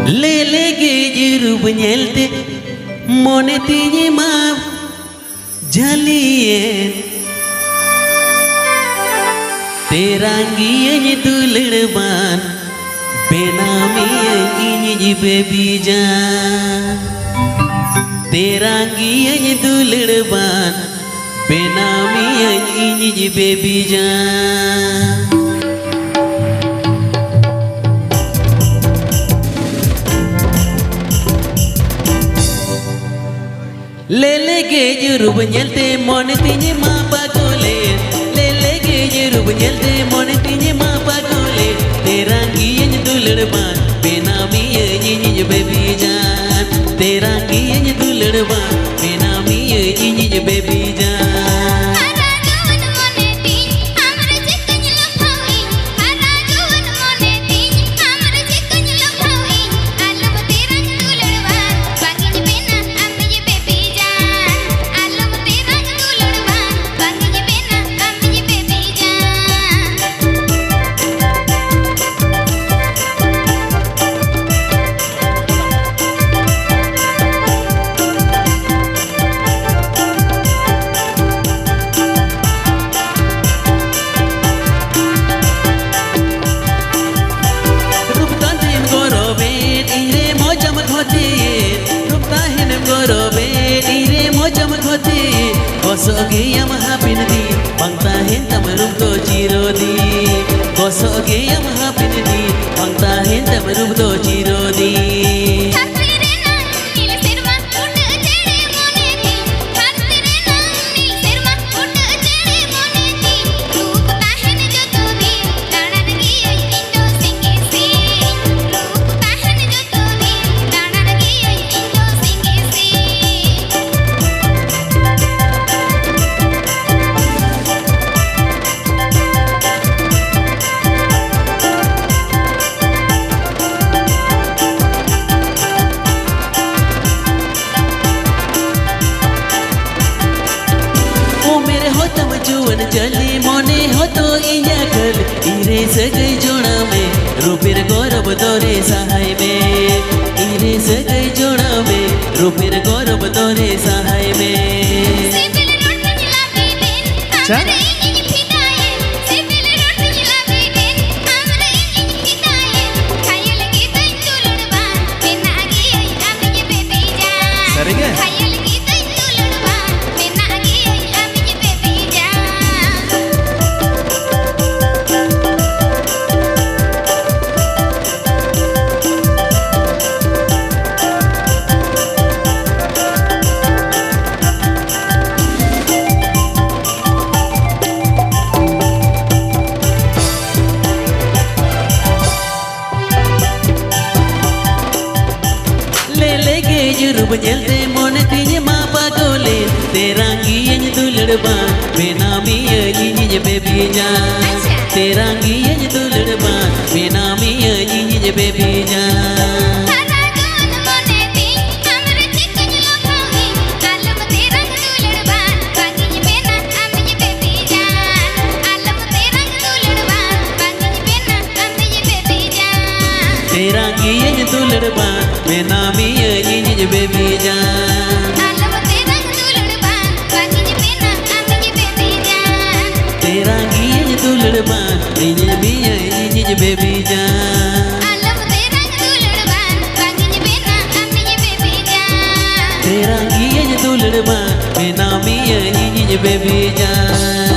Lele gejiru penyelte monetinya maaf jalien teranggianya tulerban benami ini baby jan teranggianya tulerban benami ini baby jan Lele gejiru penyelte monetinya maaf bagole Lele gejiru penyelte monetinya maaf bagole teranggianya tulerban benami ini baby jan teranggianya tulerban benami ini baby jan Kosoge yang mahapinati pangtahin tamarum to chirodi Kosoge yang mahapinati pangtahin tamarum to chirodi जली मोने हो तो इया कल इरे सगई जोड़ा में रूपेर गौरव तोरे सहाय में इरे सगई जोड़ा में रूपेर गौरव तोरे सहाय में Gejiru penyelte monetinya maaf bagole teranggianya tulerban benami ini baby jan teranggianya tulerban benami ini baby jan teranggianya tulerban benami ini baby jan teranggianya tulerban benami ini baby jan teranggianya tulerban benami ini baby jan